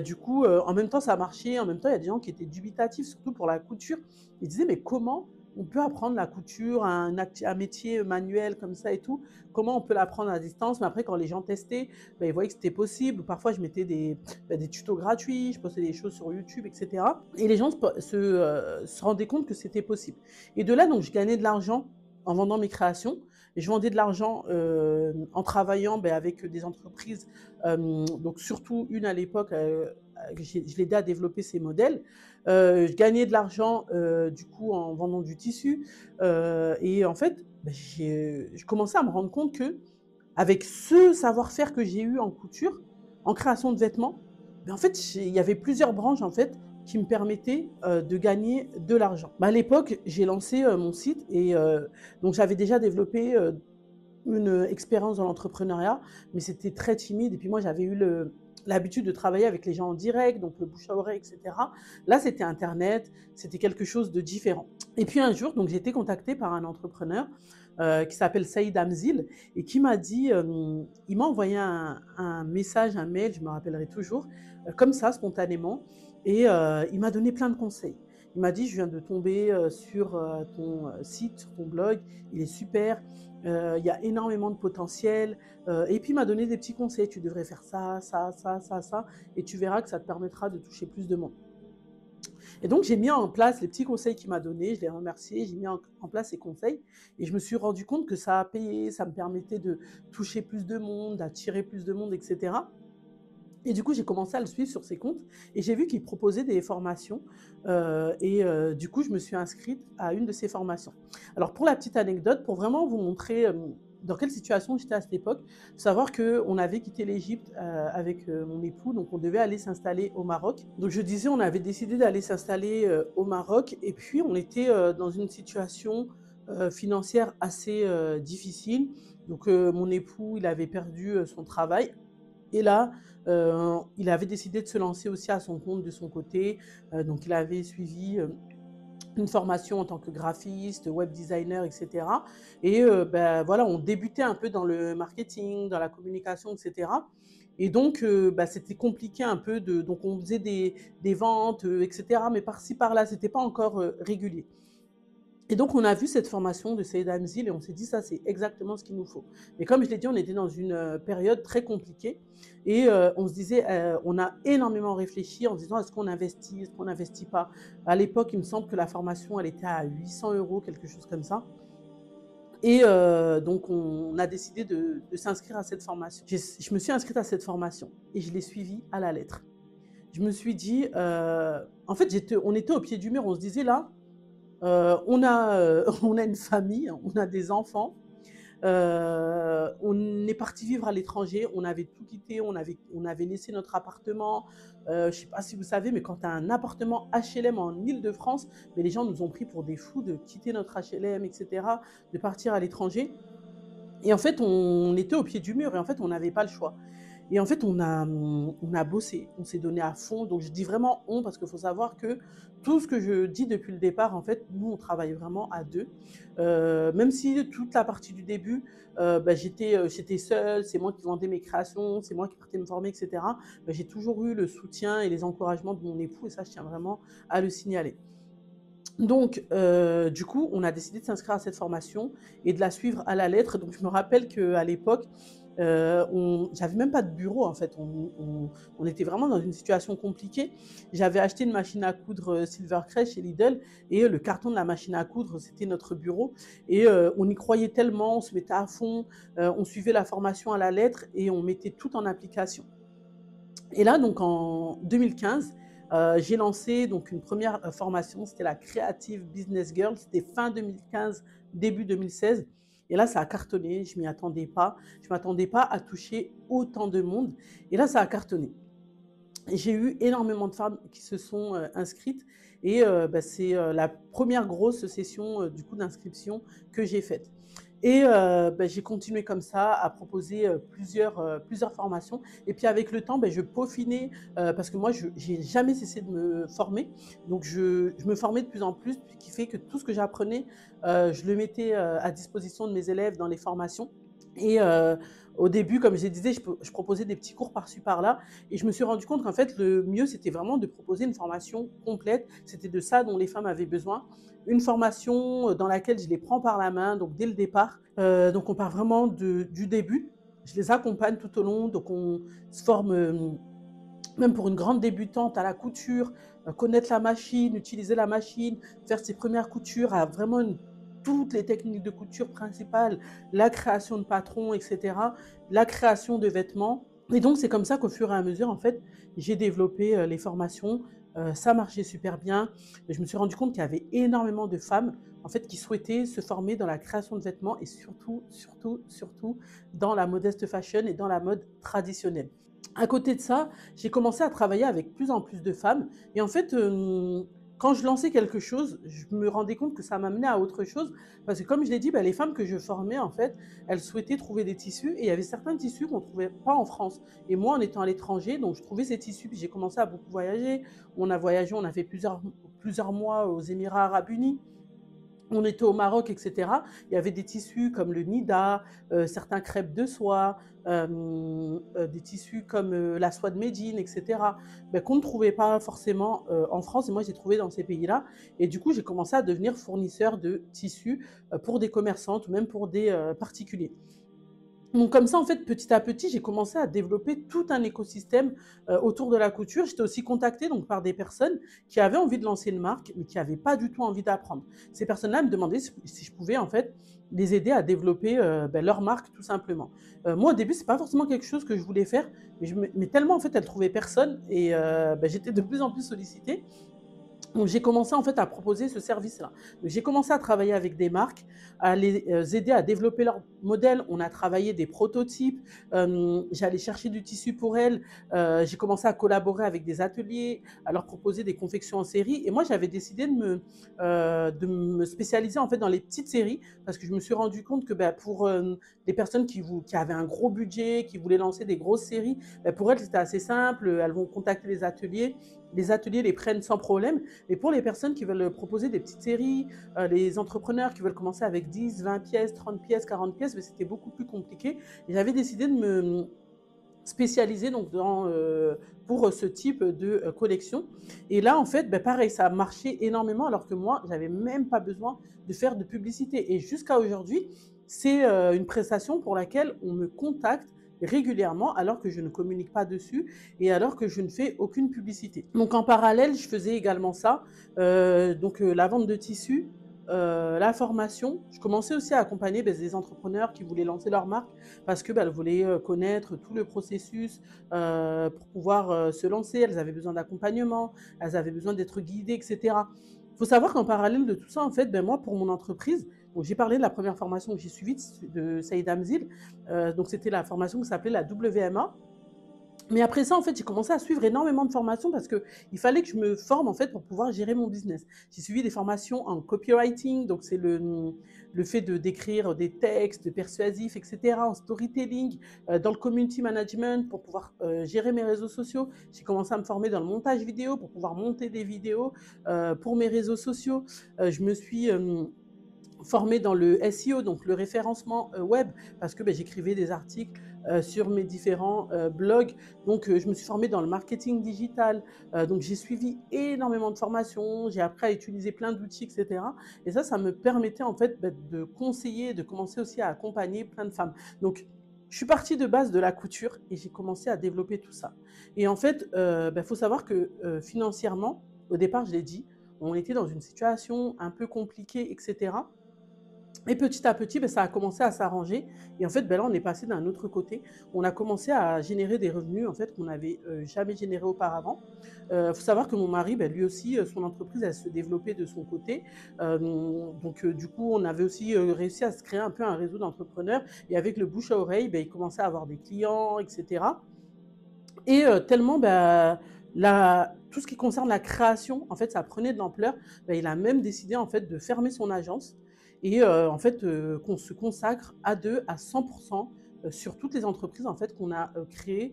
du coup, en même temps, ça marchait. En même temps, il y a des gens qui étaient dubitatifs, surtout pour la couture. Ils disaient, mais comment on peut apprendre la couture, un métier manuel comme ça et tout, comment on peut l'apprendre à distance. Mais après, quand les gens testaient, ben, ils voyaient que c'était possible. Parfois, je mettais des tutos gratuits, je postais des choses sur YouTube, etc. Et les gens se rendaient compte que c'était possible. Et de là, donc, je gagnais de l'argent en vendant mes créations. Je vendais de l'argent en travaillant ben, avec des entreprises, donc surtout une à l'époque, je l'aidais à développer ses modèles. Je gagnais de l'argent du coup en vendant du tissu. Et en fait, ben, je commençais à me rendre compte que avec ce savoir-faire que j'ai eu en couture, en création de vêtements, ben en fait, il y avait plusieurs branches en fait qui me permettaient de gagner de l'argent. À l'époque, j'ai lancé mon site et donc j'avais déjà développé une expérience dans l'entrepreneuriat, mais c'était très timide. Et puis moi, j'avais eu l'habitude de travailler avec les gens en direct, donc le bouche à oreille, etc. Là, c'était Internet, c'était quelque chose de différent. Et puis un jour, donc j'ai été contactée par un entrepreneur qui s'appelle Saïd Amzil et qui m'a dit, il m'a envoyé un message, un mail, je me rappellerai toujours, comme ça, spontanément, et il m'a donné plein de conseils. Il m'a dit, je viens de tomber sur ton site, sur ton blog, il est super, il y a énormément de potentiel. Et puis, il m'a donné des petits conseils. Tu devrais faire ça, ça, ça, ça, ça. Et tu verras que ça te permettra de toucher plus de monde. Et donc, j'ai mis en place les petits conseils qu'il m'a donnés. Je l'ai remercié. J'ai mis en place ces conseils. Et je me suis rendu compte que ça a payé. Ça me permettait de toucher plus de monde, d'attirer plus de monde, etc. Et du coup, j'ai commencé à le suivre sur ses comptes et j'ai vu qu'il proposait des formations. Du coup, je me suis inscrite à une de ces formations. Alors, pour la petite anecdote, pour vraiment vous montrer dans quelle situation j'étais à cette époque, savoir qu'on avait quitté l'Égypte avec mon époux, donc on devait aller s'installer au Maroc. Donc, je disais, on avait décidé d'aller s'installer au Maroc et puis on était dans une situation financière assez difficile. Donc, mon époux, il avait perdu son travail. Et là, il avait décidé de se lancer aussi à son compte de son côté. Donc, il avait suivi une formation en tant que graphiste, web designer, etc. Et ben, voilà, on débutait un peu dans le marketing, dans la communication, etc. Et donc, bah, c'était compliqué un peu. Donc, on faisait des ventes, etc. Mais par-ci, par-là, c'était pas encore régulier. Et donc, on a vu cette formation de Saïd Amzil et on s'est dit, ça, c'est exactement ce qu'il nous faut. Mais comme je l'ai dit, on était dans une période très compliquée et on se disait, on a énormément réfléchi en se disant, est-ce qu'on investit, est-ce qu'on n'investit pas. À l'époque, il me semble que la formation, elle était à 800 euros, quelque chose comme ça. Et donc, on a décidé de s'inscrire à cette formation. Je me suis inscrite à cette formation et je l'ai suivie à la lettre. Je me suis dit, en fait, on était au pied du mur, on se disait là, on a une famille, on a des enfants. On est parti vivre à l'étranger, on avait tout quitté, on avait laissé notre appartement. Je ne sais pas si vous savez, mais quand tu as un appartement HLM en Île-de-France, mais les gens nous ont pris pour des fous de quitter notre HLM, etc., de partir à l'étranger. Et en fait, on était au pied du mur et en fait, on n'avait pas le choix. Et en fait, on a bossé, on s'est donné à fond. Donc, je dis vraiment on parce qu'il faut savoir que tout ce que je dis depuis le départ, en fait, nous, on travaille vraiment à deux. Même si toute la partie du début, bah, j'étais seule, c'est moi qui vendais mes créations, c'est moi qui partais me former, etc. Bah, j'ai toujours eu le soutien et les encouragements de mon époux et ça, je tiens vraiment à le signaler. Donc, du coup, on a décidé de s'inscrire à cette formation et de la suivre à la lettre. Donc, je me rappelle qu'à l'époque, j'avais même pas de bureau en fait. On était vraiment dans une situation compliquée. J'avais acheté une machine à coudre Silvercrest chez Lidl et le carton de la machine à coudre, c'était notre bureau. Et on y croyait tellement, on se mettait à fond, on suivait la formation à la lettre et on mettait tout en application. Et là, donc en 2015, j'ai lancé donc une première formation, c'était la Creative Business Girl, c'était fin 2015, début 2016. Et là, ça a cartonné, je ne m'y attendais pas. Je ne m'attendais pas à toucher autant de monde. Et là, ça a cartonné. Et j'ai eu énormément de femmes qui se sont inscrites. Et bah, c'est la première grosse session du coup d'inscription que j'ai faite. Et bah, j'ai continué comme ça à proposer plusieurs formations. Et puis avec le temps, bah, je peaufinais parce que moi, je n'ai jamais cessé de me former. Donc je me formais de plus en plus, ce qui fait que tout ce que j'apprenais, je le mettais à disposition de mes élèves dans les formations. Et au début, comme je disais, je proposais des petits cours par-ci par-là et je me suis rendu compte qu'en fait, le mieux, c'était vraiment de proposer une formation complète. C'était de ça dont les femmes avaient besoin. Une formation dans laquelle je les prends par la main, donc dès le départ. Donc on part vraiment du début. Je les accompagne tout au long, donc on se forme même pour une grande débutante à la couture, connaître la machine, utiliser la machine, faire ses premières coutures, à vraiment toutes les techniques de couture principales, la création de patrons, etc., la création de vêtements. Et donc, c'est comme ça qu'au fur et à mesure, en fait, j'ai développé les formations. Ça marchait super bien. Je me suis rendu compte qu'il y avait énormément de femmes, en fait, qui souhaitaient se former dans la création de vêtements et surtout, surtout, surtout dans la modeste fashion et dans la mode traditionnelle. À côté de ça, j'ai commencé à travailler avec plus en plus de femmes et en fait, quand je lançais quelque chose, je me rendais compte que ça m'amenait à autre chose parce que comme je l'ai dit, bah, les femmes que je formais, en fait, elles souhaitaient trouver des tissus et il y avait certains tissus qu'on ne trouvait pas en France et moi, en étant à l'étranger, donc je trouvais ces tissus puis j'ai commencé à beaucoup voyager. On a voyagé, on a fait plusieurs mois aux Émirats arabes unis. On était au Maroc, etc. Il y avait des tissus comme le Nida, certains crêpes de soie, des tissus comme la soie de Médine, etc. Ben, qu'on ne trouvait pas forcément en France. Et moi, j'ai trouvé dans ces pays-là. Et du coup, j'ai commencé à devenir fournisseur de tissus pour des commerçantes ou même pour des particuliers. Donc comme ça, en fait, petit à petit, j'ai commencé à développer tout un écosystème autour de la couture. J'étais aussi contactée donc, par des personnes qui avaient envie de lancer une marque, mais qui n'avaient pas du tout envie d'apprendre. Ces personnes-là me demandaient si je pouvais en fait les aider à développer leur marque tout simplement. Moi, au début, c'est pas forcément quelque chose que je voulais faire, mais tellement en fait, elles trouvaient personne et j'étais de plus en plus sollicitée. Donc, j'ai commencé en fait à proposer ce service-là. Donc, j'ai commencé à travailler avec des marques, à les aider à développer leur modèle. On a travaillé des prototypes. J'allais chercher du tissu pour elles. J'ai commencé à collaborer avec des ateliers, à leur proposer des confections en série. Et moi, j'avais décidé de me spécialiser en fait dans les petites séries parce que je me suis rendu compte que pour des personnes qui avaient un gros budget, qui voulaient lancer des grosses séries, pour elles, c'était assez simple. Elles vont contacter les ateliers. Les ateliers les prennent sans problème. Mais pour les personnes qui veulent proposer des petites séries, les entrepreneurs qui veulent commencer avec 10, 20 pièces, 30 pièces, 40 pièces, c'était beaucoup plus compliqué. Et j'avais décidé de me spécialiser donc pour ce type de collection. Et là, en fait, pareil, ça a marché énormément alors que moi, j'avais même pas besoin de faire de publicité. Et jusqu'à aujourd'hui, c'est une prestation pour laquelle on me contacte régulièrement alors que je ne communique pas dessus et alors que je ne fais aucune publicité. Donc en parallèle, je faisais également ça, la vente de tissus, la formation. Je commençais aussi à accompagner des entrepreneurs qui voulaient lancer leur marque parce que elles voulaient connaître tout le processus pour pouvoir se lancer. Elles avaient besoin d'accompagnement, elles avaient besoin d'être guidées, etc. Il faut savoir qu'en parallèle de tout ça, en fait, moi, pour mon entreprise, donc j'ai parlé de la première formation que j'ai suivie de Saïd Amzil. Donc c'était la formation qui s'appelait la WMA. Mais après ça, en fait, j'ai commencé à suivre énormément de formations parce qu'il fallait que je me forme en fait pour pouvoir gérer mon business. J'ai suivi des formations en copywriting, donc c'est le fait de d'écrire des textes persuasifs, etc., en storytelling, dans le community management pour pouvoir gérer mes réseaux sociaux. J'ai commencé à me former dans le montage vidéo pour pouvoir monter des vidéos pour mes réseaux sociaux. Je me suis formée dans le SEO, donc le référencement web, parce que j'écrivais des articles sur mes différents blogs. Donc, je me suis formée dans le marketing digital. Donc, j'ai suivi énormément de formations. J'ai appris à utiliser plein d'outils, etc. Et ça me permettait en fait de conseiller, de commencer aussi à accompagner plein de femmes. Donc, je suis partie de base de la couture et j'ai commencé à développer tout ça. Et en fait, faut savoir que financièrement, au départ, je l'ai dit, on était dans une situation un peu compliquée, etc. Et petit à petit, ça a commencé à s'arranger. Et en fait, là, on est passé d'un autre côté. On a commencé à générer des revenus en fait qu'on n'avait jamais générés auparavant. Faut savoir que mon mari, lui aussi, son entreprise, elle se développait de son côté. Du coup, on avait aussi réussi à se créer un peu un réseau d'entrepreneurs. Et avec le bouche à oreille, il commençait à avoir des clients, etc. Et tellement, tout ce qui concerne la création, en fait, ça prenait de l'ampleur. Il a même décidé en fait de fermer son agence et en fait qu'on se consacre à deux à 100% sur toutes les entreprises en fait qu'on a créées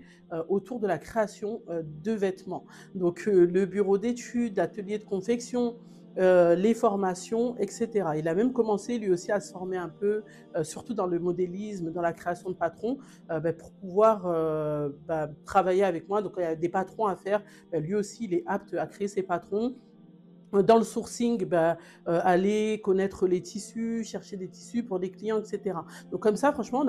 autour de la création de vêtements. Donc le bureau d'études, l'atelier de confection, les formations, etc. Il a même commencé lui aussi à se former un peu, surtout dans le modélisme, dans la création de patrons, pour pouvoir travailler avec moi. Donc il y a des patrons à faire, lui aussi il est apte à créer ses patrons. Dans le sourcing, aller connaître les tissus, chercher des tissus pour des clients, et cetera. Donc comme ça, franchement,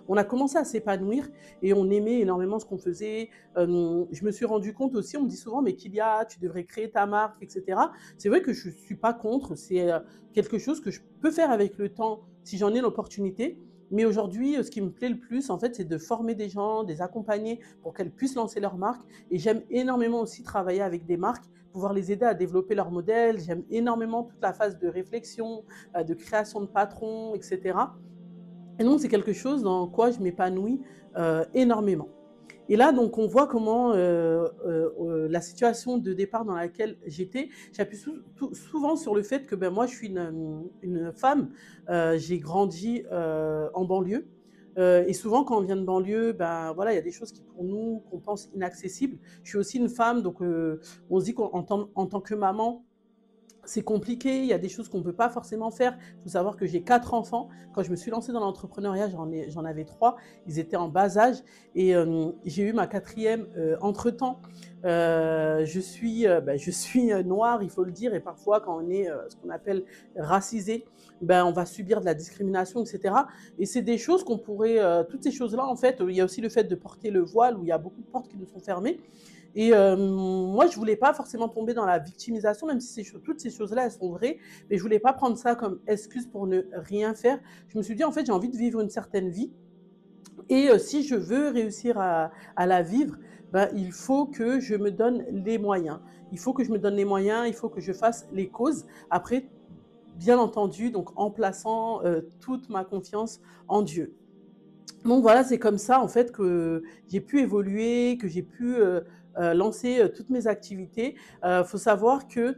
on a commencé à s'épanouir et on aimait énormément ce qu'on faisait. Je me suis rendu compte aussi, on me dit souvent: «Mais Kylia, tu devrais créer ta marque, et cetera». C'est vrai que je ne suis pas contre, c'est quelque chose que je peux faire avec le temps si j'en ai l'opportunité. Mais aujourd'hui, ce qui me plaît le plus, en fait, c'est de former des gens, de les accompagner pour qu'elles puissent lancer leur marque. Et j'aime énormément aussi travailler avec des marques, pouvoir les aider à développer leur modèle. J'aime énormément toute la phase de réflexion, de création de patrons, etc. Et donc, c'est quelque chose dans quoi je m'épanouis énormément. Et là, donc, on voit comment la situation de départ dans laquelle j'étais, j'appuie souvent sur le fait que moi, je suis une femme, j'ai grandi en banlieue. Et souvent, quand on vient de banlieue, voilà, il y a des choses qui, pour nous, qu'on pense inaccessibles. Je suis aussi une femme, donc on se dit en tant que maman, c'est compliqué, il y a des choses qu'on ne peut pas forcément faire. Il faut savoir que j'ai 4 enfants. Quand je me suis lancée dans l'entrepreneuriat, j'en avais 3. Ils étaient en bas âge et j'ai eu ma quatrième entre-temps. Je suis noire, il faut le dire, et parfois quand on est ce qu'on appelle racisé, on va subir de la discrimination, etc. Et c'est des choses qu'on pourrait, toutes ces choses-là, en fait, il y a aussi le fait de porter le voile, où il y a beaucoup de portes qui nous sont fermées. Et moi, je voulais pas forcément tomber dans la victimisation, même si toutes ces choses-là, elles sont vraies, mais je voulais pas prendre ça comme excuse pour ne rien faire. Je me suis dit, en fait, j'ai envie de vivre une certaine vie. Et si je veux réussir à la vivre, il faut que je me donne les moyens. Il faut que je me donne les moyens, il faut que je fasse les causes. Après, bien entendu, donc en plaçant toute ma confiance en Dieu. Donc voilà, c'est comme ça en fait que j'ai pu évoluer, que j'ai pu lancer toutes mes activités. Faut savoir que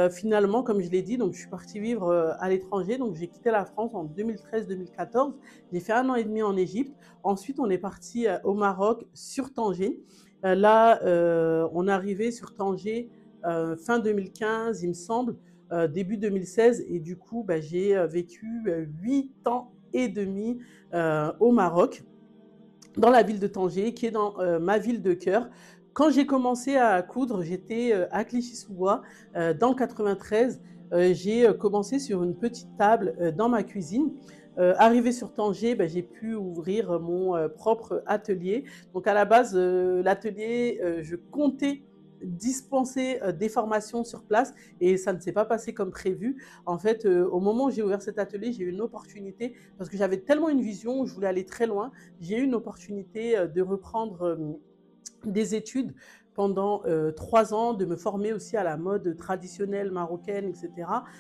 finalement, comme je l'ai dit, donc je suis partie vivre à l'étranger. Donc j'ai quitté la France en 2013-2014. J'ai fait 1 an et demi en Égypte. Ensuite, on est parti au Maroc sur Tanger. Là, on est arrivé sur Tanger fin 2015, il me semble, début 2016. Et du coup, j'ai vécu 8 ans et demi au Maroc, dans la ville de Tanger, qui est dans ma ville de cœur. Quand j'ai commencé à coudre, j'étais à Clichy-sous-Bois, dans le 93. J'ai commencé sur une petite table dans ma cuisine. Arrivée sur Tanger, j'ai pu ouvrir mon propre atelier. Donc à la base, l'atelier, je comptais dispenser des formations sur place et ça ne s'est pas passé comme prévu. En fait, au moment où j'ai ouvert cet atelier, j'ai eu une opportunité parce que j'avais tellement une vision où je voulais aller très loin. J'ai eu une opportunité de reprendre des études pendant 3 ans, de me former aussi à la mode traditionnelle marocaine, etc.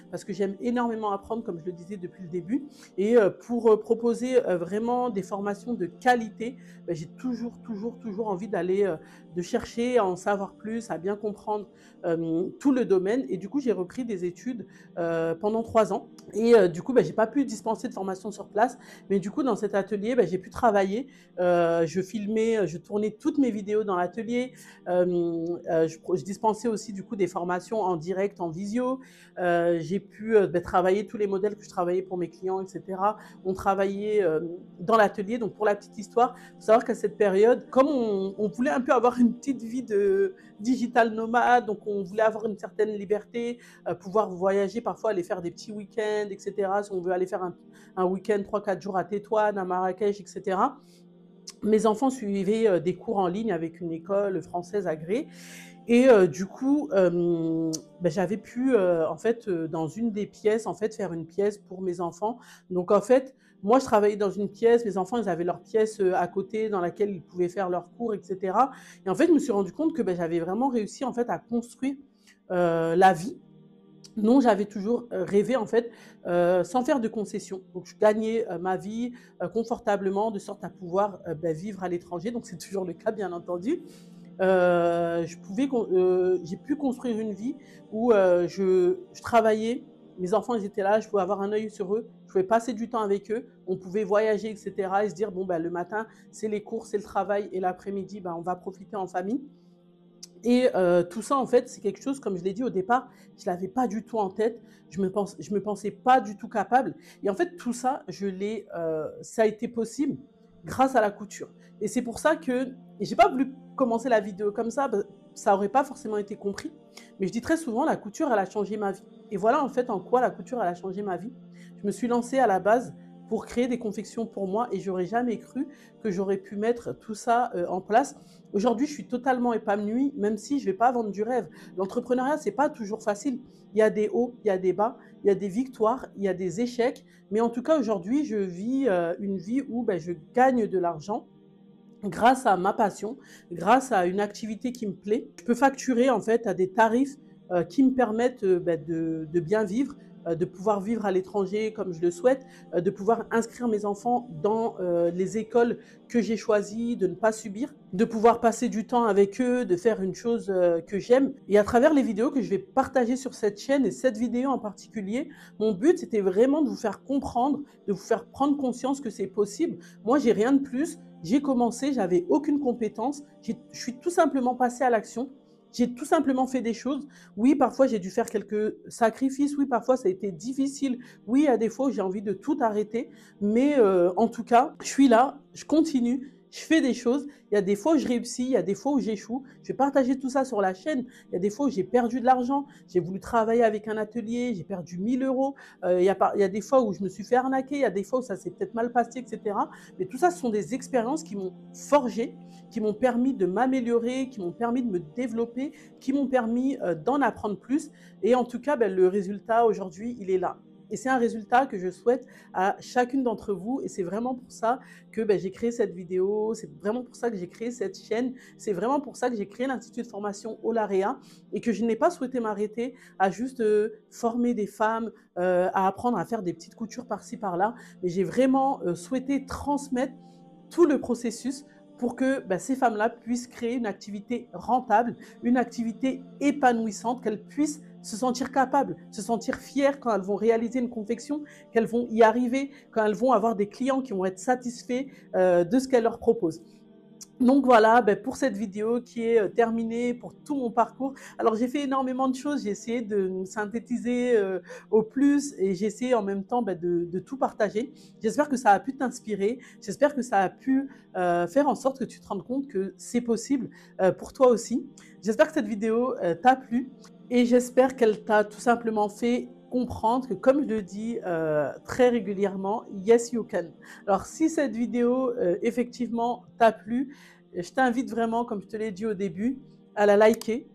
Parce que j'aime énormément apprendre, comme je le disais depuis le début. Et pour proposer vraiment des formations de qualité, j'ai toujours envie d'aller, de chercher à en savoir plus, à bien comprendre tout le domaine. Et du coup, j'ai repris des études pendant 3 ans. Et du coup, j'ai pas pu dispenser de formation sur place. Mais du coup, dans cet atelier, j'ai pu travailler. Je filmais, je tournais toutes mes vidéos dans l'atelier. Je dispensais aussi du coup des formations en direct, en visio. J'ai pu travailler tous les modèles que je travaillais pour mes clients, etc. On travaillait dans l'atelier. Donc pour la petite histoire, il faut savoir qu'à cette période, comme on voulait un peu avoir une petite vie de digital nomade, donc on voulait avoir une certaine liberté, pouvoir voyager, parfois aller faire des petits week-ends, etc. Si on veut aller faire un week-end 3-4 jours à Tétouan, à Marrakech, etc. Mes enfants suivaient des cours en ligne avec une école française agréée. Et du coup, j'avais pu, en fait, dans une des pièces, en fait, faire une pièce pour mes enfants. Donc en fait, moi, je travaillais dans une pièce, mes enfants, ils avaient leur pièce à côté dans laquelle ils pouvaient faire leurs cours, etc. Et en fait, je me suis rendu compte que j'avais vraiment réussi, en fait, à construire la vie dont j'avais toujours rêvé, en fait, sans faire de concessions. Donc je gagnais ma vie confortablement, de sorte à pouvoir vivre à l'étranger. Donc c'est toujours le cas, bien entendu. J'ai pu construire une vie où je travaillais Mes enfants, ils étaient là, je pouvais avoir un œil sur eux, je pouvais passer du temps avec eux, on pouvait voyager, etc. et se dire, bon, ben, le matin, c'est les cours, c'est le travail, et l'après-midi, ben, on va profiter en famille. Et tout ça, en fait, c'est quelque chose, comme je l'ai dit au départ, je ne l'avais pas du tout en tête. Je me pensais pas du tout capable. Et en fait, tout ça, ça a été possible grâce à la couture. Et c'est pour ça que j'ai pas voulu commencer la vidéo comme ça aurait pas forcément été compris. Mais je dis très souvent, la couture, elle a changé ma vie. Et voilà en fait en quoi la couture, elle a changé ma vie. Je me suis lancée à la base pour créer des confections pour moi et j'aurais jamais cru que j'aurais pu mettre tout ça en place. Aujourd'hui, je suis totalement épanouie, même si je ne vais pas vendre du rêve. L'entrepreneuriat, ce n'est pas toujours facile. Il y a des hauts, il y a des bas, il y a des victoires, il y a des échecs. Mais en tout cas, aujourd'hui, je vis une vie où je gagne de l'argent grâce à ma passion, grâce à une activité qui me plaît. Je peux facturer en fait à des tarifs qui me permettent de bien vivre, de pouvoir vivre à l'étranger comme je le souhaite, de pouvoir inscrire mes enfants dans les écoles que j'ai choisies, de ne pas subir, de pouvoir passer du temps avec eux, de faire une chose que j'aime. Et à travers les vidéos que je vais partager sur cette chaîne, et cette vidéo en particulier, mon but c'était vraiment de vous faire comprendre, de vous faire prendre conscience que c'est possible. Moi, j'ai rien de plus. J'ai commencé, j'avais aucune compétence, je suis tout simplement passée à l'action. J'ai tout simplement fait des choses. Oui, parfois j'ai dû faire quelques sacrifices. Oui, parfois ça a été difficile. Oui, à des fois j'ai envie de tout arrêter. Mais en tout cas, je suis là, je continue, je fais des choses. Il y a des fois où je réussis, il y a des fois où j'échoue. Je vais partager tout ça sur la chaîne. Il y a des fois où j'ai perdu de l'argent. J'ai voulu travailler avec un atelier, j'ai perdu 1000 euros. Il y a des fois où je me suis fait arnaquer. Il y a des fois où ça s'est peut-être mal passé, etc. Mais tout ça, ce sont des expériences qui m'ont forgé, qui m'ont permis de m'améliorer, qui m'ont permis de me développer, qui m'ont permis d'en apprendre plus. Et en tout cas, le résultat aujourd'hui, il est là. Et c'est un résultat que je souhaite à chacune d'entre vous. Et c'est vraiment pour ça que j'ai créé cette vidéo. C'est vraiment pour ça que j'ai créé cette chaîne. C'est vraiment pour ça que j'ai créé l'Institut de formation Olarea et que je n'ai pas souhaité m'arrêter à juste former des femmes, à apprendre à faire des petites coutures par-ci, par-là. Mais j'ai vraiment souhaité transmettre tout le processus pour que ces femmes-là puissent créer une activité rentable, une activité épanouissante, qu'elles puissent se sentir capables, se sentir fières quand elles vont réaliser une confection, qu'elles vont y arriver, quand elles vont avoir des clients qui vont être satisfaits de ce qu'elles leur proposent. Donc voilà, pour cette vidéo qui est terminée, pour tout mon parcours. Alors j'ai fait énormément de choses, j'ai essayé de me synthétiser au plus et j'ai essayé en même temps de tout partager. J'espère que ça a pu t'inspirer, j'espère que ça a pu faire en sorte que tu te rendes compte que c'est possible pour toi aussi. J'espère que cette vidéo t'a plu et j'espère qu'elle t'a tout simplement fait comprendre que, comme je le dis très régulièrement, yes you can. Alors si cette vidéo effectivement t'a plu, je t'invite vraiment, comme je te l'ai dit au début, à la liker,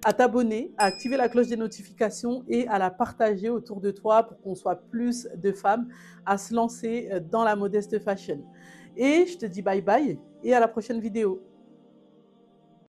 à t'abonner, à activer la cloche des notifications et à la partager autour de toi pour qu'on soit plus de femmes à se lancer dans la modeste fashion. Et je te dis bye bye et à la prochaine vidéo.